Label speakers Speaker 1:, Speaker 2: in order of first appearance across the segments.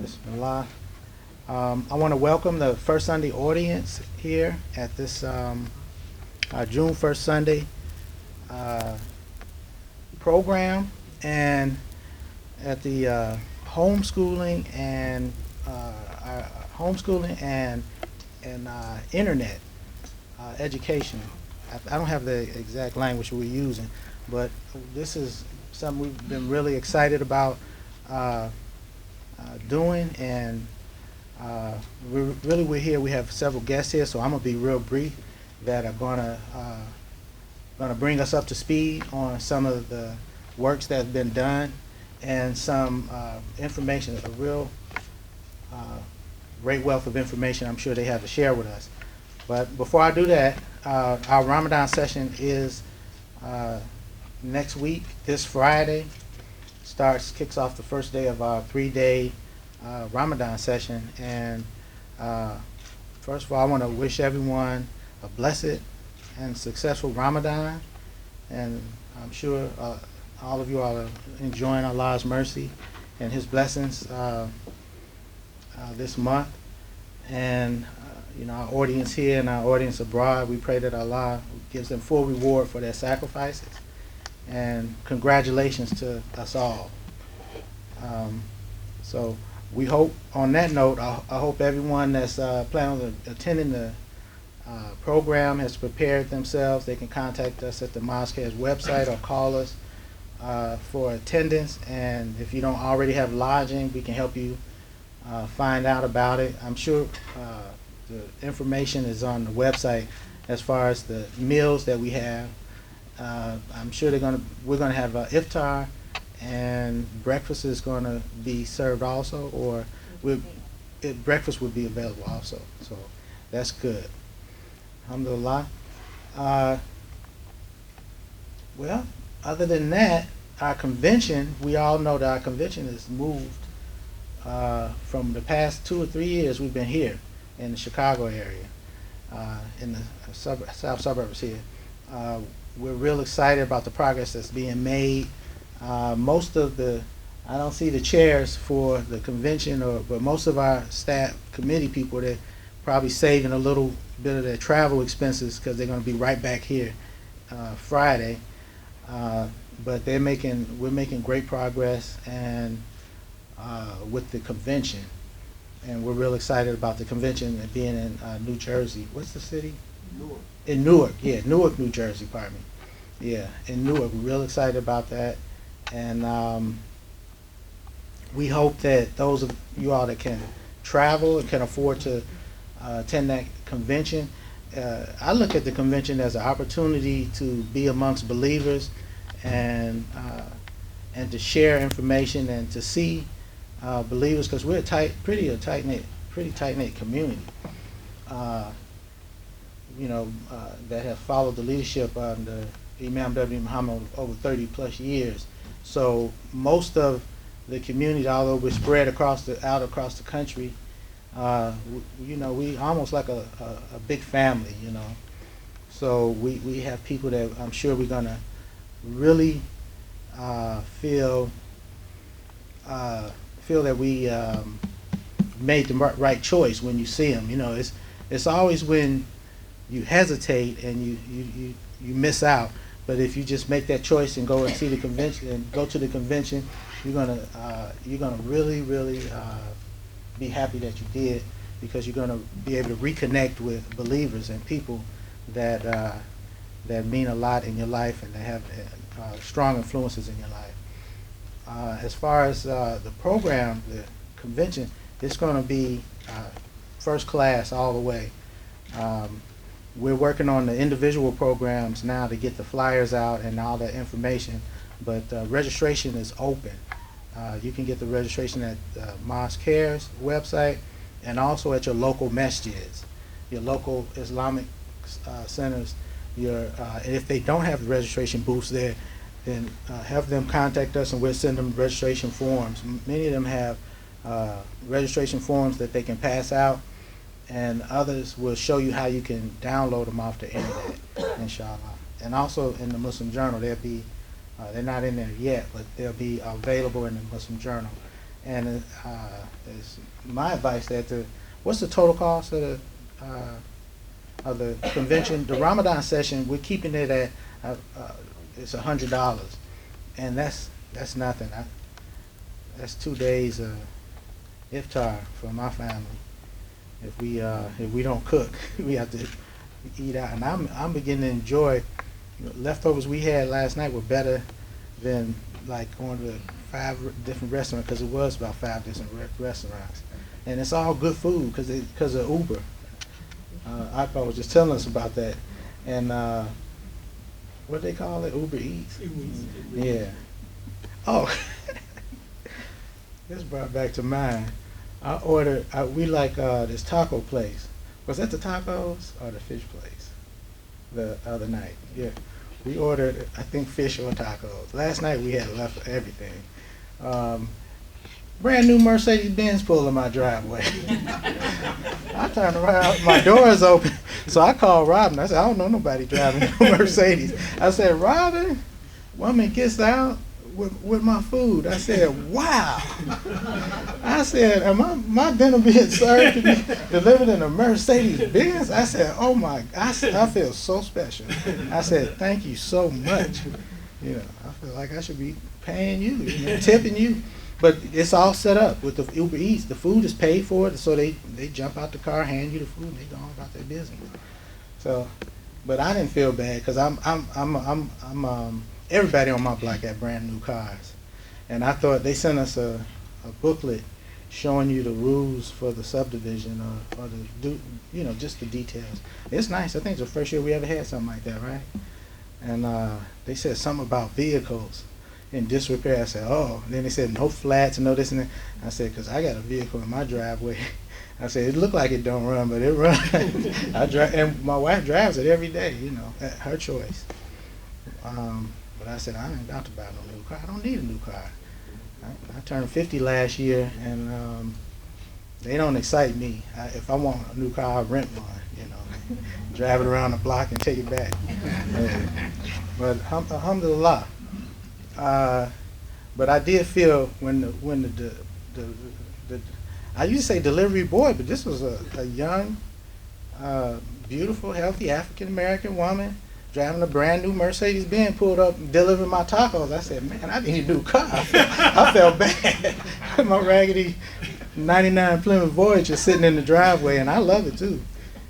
Speaker 1: Bismillah. I want to welcome the First Sunday audience here at this June 1st Sunday uh, program, and at the homeschooling and uh, homeschooling and internet education. I don't have the exact language we're using, but this is something we've been really excited about doing, and we're here. We have several guests here, so I'm gonna be real brief that are gonna bring us up to speed on some of the works that have been done and some information, a real great wealth of information I'm sure they have to share with us. But before I do that, our Ramadan session is next week, this Friday. Kicks off the first day of our 3-day Ramadan session. And first of all, I want to wish everyone a blessed and successful Ramadan. And I'm sure all of you are enjoying Allah's mercy and His blessings this month. And our audience here and our audience abroad, we pray that Allah gives them full reward for their sacrifices. And congratulations to us all. So we hope, on that note, I hope everyone that's planning on attending the program has prepared themselves. They can contact us at the Mosque's website or call us for attendance. And if you don't already have lodging, we can help you find out about it. I'm sure the information is on the website as far as the meals that we have. I'm sure we're gonna have iftar, and breakfast is gonna be served also, or breakfast would be available also. So that's good. Alhamdulillah. Well, other than that, our convention, we all know that our convention has moved from the past 2 or 3 years. We've been here in the Chicago area, in the south suburbs here. We're real excited about the progress that's being made. Most of I don't see the chairs for the convention, but most of our staff, committee people, they're probably saving a little bit of their travel expenses because they're going to be right back here Friday. But we're making great progress and with the convention, and we're real excited about the convention and being in New Jersey. What's the city?
Speaker 2: Newark.
Speaker 1: In Newark, yeah, Newark, New Jersey, pardon me. Yeah, in Newark, we're real excited about that. And we hope that those of you all that can travel and can afford to attend that convention, I look at the convention as an opportunity to be amongst believers and to share information and to see believers, because we're pretty tight knit community. That have followed the leadership under Imam Muhammad over 30 plus years. So most of the community, although we're spread out across the country, we almost like a big family, So we have people that I'm sure we're gonna really feel that we made the right choice when you see them. It's always when you hesitate and you miss out. But if you just make that choice and go and see the convention and go to the convention, you're gonna really be happy that you did, because you're gonna be able to reconnect with believers and people that mean a lot in your life and that have strong influences in your life. As far as the program, the convention, it's going to be first class all the way. We're working on the individual programs now to get the flyers out and all that information, but registration is open. You can get the registration at Mosque Cares website and also at your local masjids, your local Islamic centers. And if they don't have the registration booths there, then have them contact us and we'll send them registration forms. Many of them have registration forms that they can pass out, and others will show you how you can download them off the internet, inshallah. And also in the Muslim Journal, they're not in there yet, but they'll be available in the Muslim Journal. And it's my advice that what's the total cost of the convention? The Ramadan session, we're keeping it at it's $100, and that's nothing. That's 2 days of iftar for my family. If we don't cook, we have to eat out, and I'm beginning to enjoy. Leftovers we had last night were better than like going to 5 different restaurants, because it was about 5 different restaurants, and it's all good food because of Uber. Ipa was just telling us about that, and what they call it, Uber Eats. Yeah. Oh, this brought back to mind. I ordered. We like this taco place. Was that the tacos or the fish place? The other night, yeah. We ordered, I think, fish or tacos. Last night we had left everything. Brand new Mercedes-Benz pulled in my driveway. I turned around, my door is open, so I called Robin. I said, I don't know nobody driving a Mercedes. I said, Robin, woman gets out with my food. I said, wow. I said, am my dinner being served to be delivered in a Mercedes-Benz? I said, oh my, I feel so special. I said, thank you so much. I feel like I should be paying you, tipping you. But it's all set up with the Uber Eats. The food is paid for, so they jump out the car, hand you the food, and they go on about their business. So, but I didn't feel bad because I'm everybody on my block had brand new cars, and I thought they sent us a booklet showing you the rules for the subdivision or just the details. It's nice. I think it's the first year we ever had something like that, right? And they said something about vehicles in disrepair. I said, oh. And then they said no flats and no this and that. I said, because I got a vehicle in my driveway. I said, it looked like it don't run, but it runs. I drive, and my wife drives it every day, her choice. But I said, I ain't about to buy no new car. I don't need a new car. I turned 50 last year, and they don't excite me. If I want a new car, I'll rent one, drive it around the block and take it back. But alhamdulillah. But I did feel when the I used to say delivery boy, but this was a young, beautiful, healthy African American woman driving a brand new Mercedes-Benz, pulled up and delivered my tacos. I said, man, I need a new car. I felt bad. My raggedy 99 Plymouth Voyager sitting in the driveway, and I love it too.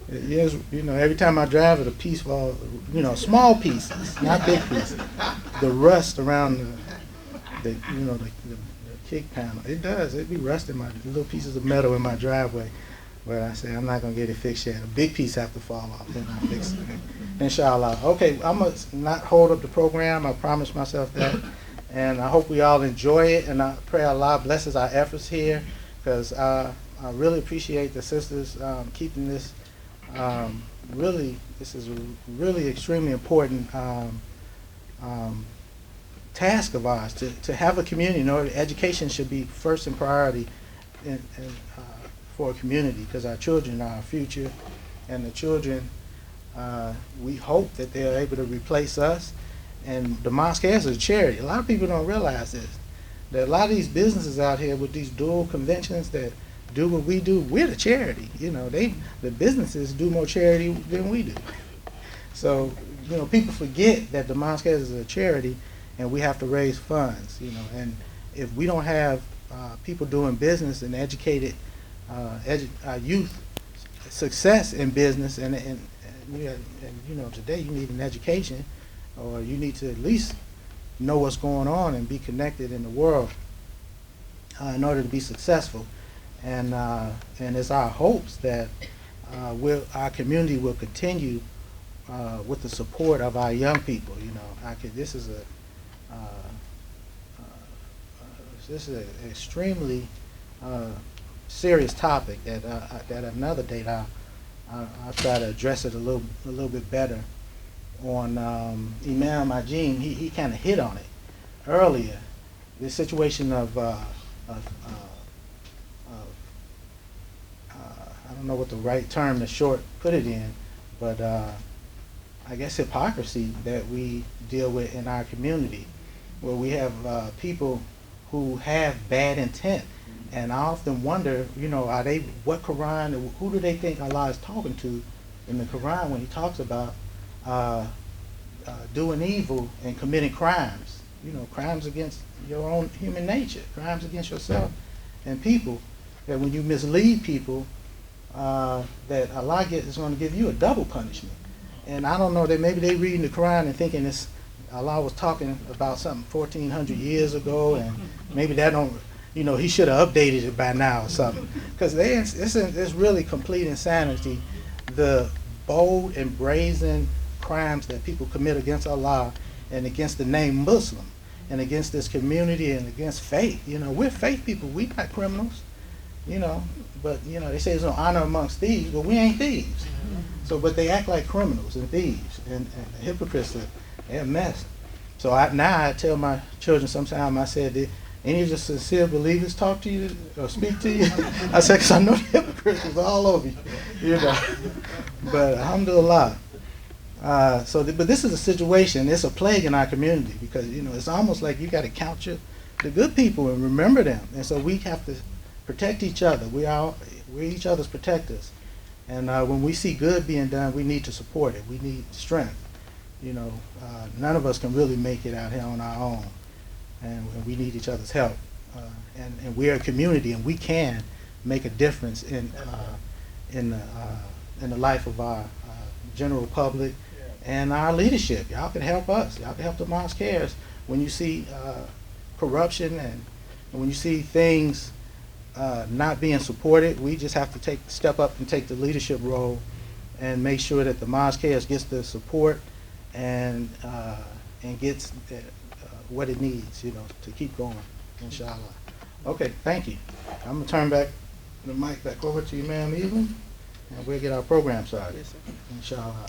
Speaker 1: Yes, every time I drive it, a piece falls, small pieces, not big pieces. The rust around the kick panel, it does. It be rusting my little pieces of metal in my driveway. But I say I'm not gonna get it fixed yet. A big piece have to fall off, then I'll fix it. Inshallah. Okay, I'm gonna not hold up the program. I promised myself that, and I hope we all enjoy it. And I pray Allah blesses our efforts here, because I really appreciate the sisters keeping this. This is a really extremely important task of ours to have a community. Education should be first in priority for a community, because our children are our future, and the children, we hope that they're able to replace us. And the mosque is a charity. A lot of people don't realize this. That a lot of these businesses out here with these dual conventions that do what we do, we're the charity. The businesses do more charity than we do. So, people forget that the mosque is a charity, and we have to raise funds. And if we don't have people doing business and educated youth success in business, and today you need an education, or you need to at least know what's going on and be connected in the world in order to be successful. And it's our hopes that our community will continue with the support of our young people. This is an extremely serious topic that another date I'll try to address it a little bit better. On Imam Ajim, he kind of hit on it earlier. The situation of I don't know what the right term to short put it in, but I guess hypocrisy that we deal with in our community, where we have people who have bad intent. And I often wonder, you know, what Quran, who do they think Allah is talking to in the Quran when he talks about doing evil and committing crimes, you know, crimes against your own human nature, crimes against yourself and people, that when you mislead people, that Allah is going to give you a double punishment. And I don't know, that maybe they reading the Quran and thinking Allah was talking about something 1,400 years ago, and maybe that don't, you know, he should have updated it by now or something. Because it's really complete insanity, the bold and brazen crimes that people commit against Allah and against the name Muslim and against this community and against faith. You know, we're faith people, we're not criminals, you know. But, you know, they say there's no honor amongst thieves, but we ain't thieves. So, but they act like criminals and thieves and hypocrites. They're a mess. So now I tell my children sometimes, I said, did any of the sincere believers talk to you or speak to you? I said, because I know the hypocrites is all over you, you know. But alhamdulillah. But this is a situation, it's a plague in our community, because, you know, it's almost like you got to count the good people and remember them. And so we have to protect each other. We're each other's protectors. And when we see good being done, we need to support it. We need strength. You know, none of us can really make it out here on our own, and we need each other's help. And we're a community, and we can make a difference in the life of our general public and our leadership. Y'all can help us. Y'all can help the Mosque Cares when you see corruption and when you see things not being supported. We just have to step up and take the leadership role and make sure that the Mosque Cares gets the support and gets what it needs, you know, to keep going, inshallah. Okay, thank you. I'm gonna turn back the mic back over to Imam Evelyn, and we'll get our program started, inshallah.